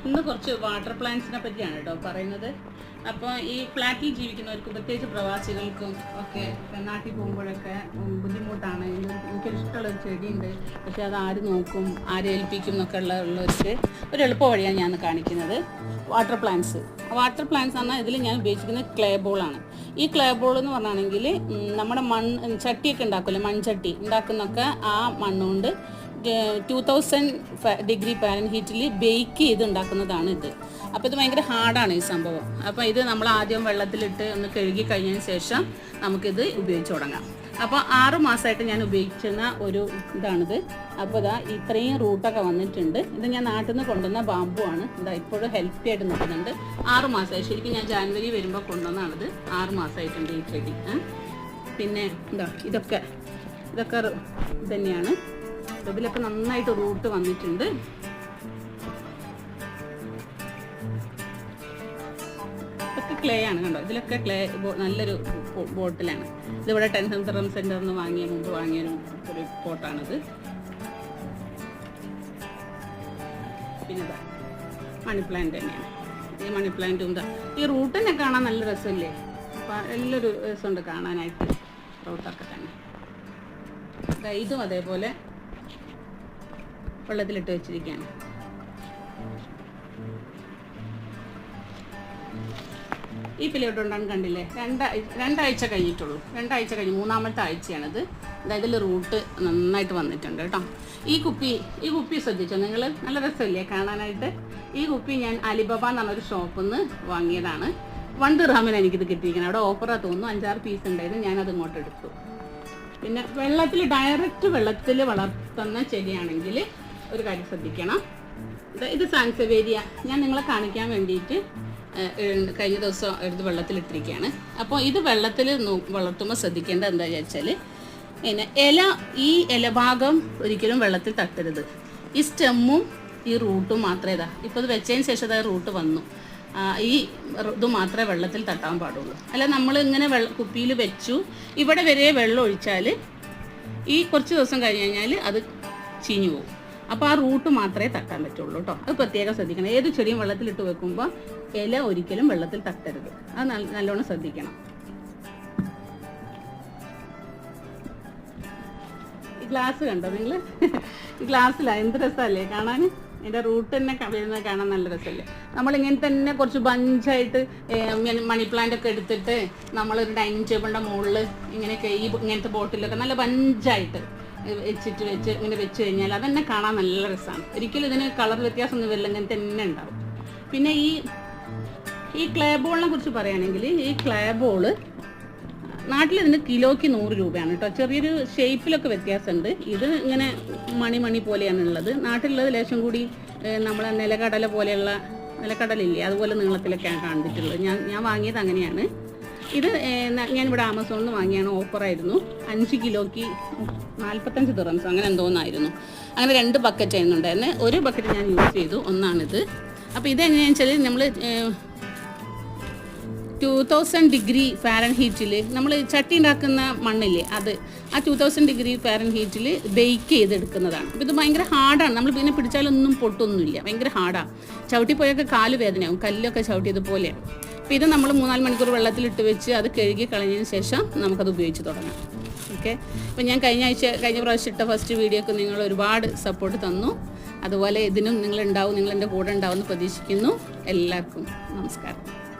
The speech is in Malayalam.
ഇന്ന് കുറച്ച് വാട്ടർ പ്ലാന്റ്സിനെ പറ്റിയാണ് കേട്ടോ പറയുന്നത്. അപ്പോൾ ഈ ഫ്ലാറ്റിൽ ജീവിക്കുന്നവർക്കും പ്രത്യേകിച്ച് പ്രവാസികൾക്കും ഒക്കെ നാട്ടിൽ പോകുമ്പോഴൊക്കെ ബുദ്ധിമുട്ടാണ്. എനിക്കൊരു ഇഷ്ടമുള്ളൊരു ചെടിയുണ്ട്, പക്ഷെ അത് ആര് നോക്കും, ആര് ഏൽപ്പിക്കും എന്നൊക്കെ ഉള്ളവർക്ക് ഒരു എളുപ്പ വഴിയാണ് ഞാൻ കാണിക്കുന്നത്. വാട്ടർ പ്ലാന്റ്സ് പറഞ്ഞാൽ ഇതിൽ ഞാൻ ഉപയോഗിച്ചിരിക്കുന്നത് ക്ലേ ബോളാണ്. ഈ ക്ലേ ബോൾ എന്ന് പറഞ്ഞാണെങ്കിൽ നമ്മുടെ ചട്ടിയൊക്കെ ഉണ്ടാക്കുമല്ലോ, മൺചട്ടി ഉണ്ടാക്കുന്നൊക്കെ ആ മണ്ണുകൊണ്ട് 2000 ഡിഗ്രി ഫാരൻഹീറ്റിൽ ബേക്ക് ചെയ്ത് ഉണ്ടാക്കുന്നതാണ് ഇത്. അപ്പോൾ ഇത് ഭയങ്കര ഹാർഡാണ് ഈ സംഭവം. അപ്പോൾ ഇത് നമ്മൾ ആദ്യം വെള്ളത്തിലിട്ട് ഒന്ന് കഴുകി കഴിഞ്ഞതിന് ശേഷം നമുക്കിത് ഉപയോഗിച്ച് തുടങ്ങാം. അപ്പോൾ 6 മാസമായിട്ട് ഞാൻ ഉപയോഗിക്കുന്ന ഒരു ഇതാണിത്. അപ്പോൾ ഇതാ ഇത്രയും റൂട്ടൊക്കെ വന്നിട്ടുണ്ട്. ഇത് ഞാൻ നാട്ടിൽ നിന്ന് കൊണ്ടുവന്ന ബാമ്പു ആണ്. ഇതാ ഇപ്പോഴും ഹെൽത്തി ആയിട്ട് നിൽക്കുന്നുണ്ട്. 6 മാസമായി, ശരിക്കും ഞാൻ ജാനുവരി വരുമ്പോൾ കൊണ്ടുവന്നാണിത്. 6 മാസമായിട്ടുണ്ട് ഈ ചെടി. പിന്നെ എന്താ ഇതൊക്കെ തന്നെയാണ്. ഇതിലൊക്കെ നന്നായിട്ട് റൂട്ട് വന്നിട്ടുണ്ട്. ഇതൊക്കെ ക്ലേ ആണ് കണ്ടോ. ഇതിലൊക്കെ ക്ലേ നല്ലൊരു ബോട്ടിലാണ്. ഇതിവിടെ 10 ദിർഹം സെന്ററിൽ നിന്ന് മുമ്പ് വാങ്ങിയ ഒരു പോട്ടാണിത്. പിന്നെ ഇതാ മണി പ്ലാന്റ് തന്നെയാണ്. ഈ മണി പ്ലാന്റും ഇതാ ഈ റൂട്ടിനെ കാണാൻ നല്ല രസമില്ലേ. അപ്പം നല്ലൊരു രസമുണ്ട് കാണാനായിട്ട് റൂട്ടൊക്കെ തന്നെ. ഇതും അതേപോലെ വെള്ളത്തിലിട്ട് വെച്ചിരിക്കുകയാണ്. ഈ പിലോട്ടുണ്ടാകും കണ്ടില്ലേ. രണ്ടാഴ്ച കഴിഞ്ഞിട്ടുള്ളൂ. 2 ആഴ്ച കഴിഞ്ഞ് 3-ാമത്തെ ആഴ്ചയാണിത്. അതായത് ഇതിൽ റൂട്ട് നന്നായിട്ട് വന്നിട്ടുണ്ട് കേട്ടോ. ഈ കുപ്പി ശ്രദ്ധിച്ചോ നിങ്ങൾ, നല്ല രസമില്ലേ കാണാനായിട്ട്. ഈ കുപ്പി ഞാൻ അലിബാബ എന്ന് പറഞ്ഞൊരു ഷോപ്പിൽ നിന്ന് വാങ്ങിയതാണ്. 1 ദിർഹമിന് എനിക്കിത് കിട്ടിയിരിക്കണം. അവിടെ ഓഫറാ തോന്നുന്നു. 5-6 പീസ് ഉണ്ടായിരുന്നു. ഞാനത് ഇങ്ങോട്ട് എടുത്തു. പിന്നെ ഡയറക്റ്റ് വെള്ളത്തിൽ വളർത്തുന്ന ചെടിയാണെങ്കിൽ ഒരു കാര്യം ശ്രദ്ധിക്കണം. ഇത് സാൻസവേരിയ ഞാൻ നിങ്ങളെ കാണിക്കാൻ വേണ്ടിയിട്ട് കഴിഞ്ഞ ദിവസം എടുത്ത് വെള്ളത്തിലിട്ടിരിക്കുകയാണ്. അപ്പോൾ ഇത് വെള്ളത്തിൽ വളർത്തുമ്പോൾ ശ്രദ്ധിക്കേണ്ടത് എന്താ വെച്ചാൽ, പിന്നെ ഈ ഇലഭാഗം ഒരിക്കലും വെള്ളത്തിൽ തട്ടരുത്. ഈ സ്റ്റെമ്മും ഈ റൂട്ടും മാത്രമേ ഇപ്പോൾ ഇത് വെച്ചതിന് ശേഷം അതായത് റൂട്ട് വന്നു, ഈ ഇത് മാത്രമേ വെള്ളത്തിൽ തട്ടാൻ പാടുള്ളൂ. അല്ല നമ്മൾ ഇങ്ങനെ കുപ്പിയിൽ വെച്ചു ഇവിടെ വരെ വെള്ളം ഒഴിച്ചാൽ ഈ കുറച്ച് ദിവസം കഴിഞ്ഞ് കഴിഞ്ഞാൽ അത് ചീഞ്ഞു പോകും. അപ്പോൾ ആ റൂട്ട് മാത്രമേ തട്ടാൻ പറ്റുള്ളൂ കേട്ടോ. അത് പ്രത്യേകം ശ്രദ്ധിക്കണം. ഏത് ചെടിയും വെള്ളത്തിലിട്ട് വെക്കുമ്പോൾ ഇല ഒരിക്കലും വെള്ളത്തിൽ തട്ടരുത്. അത് നല്ലോണം ശ്രദ്ധിക്കണം. ഈ ഗ്ലാസ് കണ്ടോ നിങ്ങൾ? ഈ ഗ്ലാസ്സിലാണ് എന്ത് രസമല്ലേ കാണാൻ. ഇതിൻ്റെ റൂട്ട് തന്നെ വരുന്നത് കാണാൻ നല്ല രസമല്ലേ. നമ്മളിങ്ങനെ തന്നെ കുറച്ച് ബഞ്ചായിട്ട് മണി പ്ലാന്റ് ഒക്കെ എടുത്തിട്ട് നമ്മളൊരു ഡൈനിങ് ടേബിളിൻ്റെ മുകളിൽ ഇങ്ങനത്തെ ബോട്ടിലൊക്കെ നല്ല ബഞ്ചായിട്ട് ഇങ്ങനെ വെച്ച് കഴിഞ്ഞാൽ അതന്നെ കാണാൻ നല്ല രസമാണ്. ഒരിക്കലും ഇതിന് കളർ വ്യത്യാസമൊന്നും വരില്ല, ഇങ്ങനെ തന്നെ ഉണ്ടാവും. പിന്നെ ഈ ക്ലേ ബോളിനെ കുറിച്ച് പറയുകയാണെങ്കിൽ, ഈ ക്ലേ ബോള് നാട്ടിൽ ഇതിന് കിലോയ്ക്ക് 100 രൂപയാണ് കേട്ടോ. ചെറിയൊരു ഷേപ്പിലൊക്കെ വ്യത്യാസമുണ്ട്. ഇത് ഇങ്ങനെ മണി പോലെയാണ് ഉള്ളത്. നാട്ടിലുള്ളത് ലേശം കൂടി നമ്മളെ നിലക്കടല പോലെയുള്ള നിലക്കടലില്ലേ അതുപോലെ നീളത്തിലൊക്കെയാണ് കണ്ടിട്ടുള്ളത്. ഞാൻ വാങ്ങിയത് അങ്ങനെയാണ്. ഇത് ഞാനിവിടെ ആമസോണിൽ നിന്ന് വാങ്ങിയാണ്. ഓഫറായിരുന്നു. 5 കിലോയ്ക്ക് 45 ദിർഹംസ് അങ്ങനെ എന്തോന്നായിരുന്നു. അങ്ങനെ 2 ബക്കറ്റ് ആയിരുന്നുണ്ടായിരുന്നു. ഒരു ബക്കറ്റ് ഞാൻ യൂസ് ചെയ്തു. ഒന്നാണിത്. അപ്പോൾ ഇതെങ്ങനെയാണെന്ന് വെച്ചാൽ നമ്മൾ 2000 ഡിഗ്രി ഫാരൻഹീറ്റിൽ നമ്മൾ ചട്ടി ഉണ്ടാക്കുന്ന മണ്ണില്ലേ അത്, ആ 2000 ഡിഗ്രി ഫാരൻഹീറ്റിൽ ബേക്ക് ചെയ്തെടുക്കുന്നതാണ്. അപ്പോൾ ഇത് ഭയങ്കര ഹാർഡാണ്. നമ്മൾ പിന്നെ പിടിച്ചാലൊന്നും പൊട്ടൊന്നുമില്ല. ഭയങ്കര ഹാർഡാണ്. ചവിട്ടിപ്പോയൊക്കെ കാല് വേദനയാവും, കല്ലൊക്കെ ചവിട്ടിയതുപോലെയാണ്. അപ്പോൾ ഇത് നമ്മൾ 3-4 മണിക്കൂർ വെള്ളത്തിലിട്ട് വെച്ച് അത് കഴുകി കളഞ്ഞതിന് ശേഷം നമുക്കത് ഉപയോഗിച്ച് തുടങ്ങാം. ഓക്കെ. അപ്പോൾ ഞാൻ കഴിഞ്ഞ പ്രാവശ്യം ഇട്ട ഫസ്റ്റ് വീഡിയോക്ക് നിങ്ങൾ ഒരുപാട് സപ്പോർട്ട് തന്നു. അതുപോലെ ഇതിനും നിങ്ങളെൻ്റെ കൂടെ ഉണ്ടാവുമെന്ന് പ്രതീക്ഷിക്കുന്നു. എല്ലാവർക്കും നമസ്കാരം.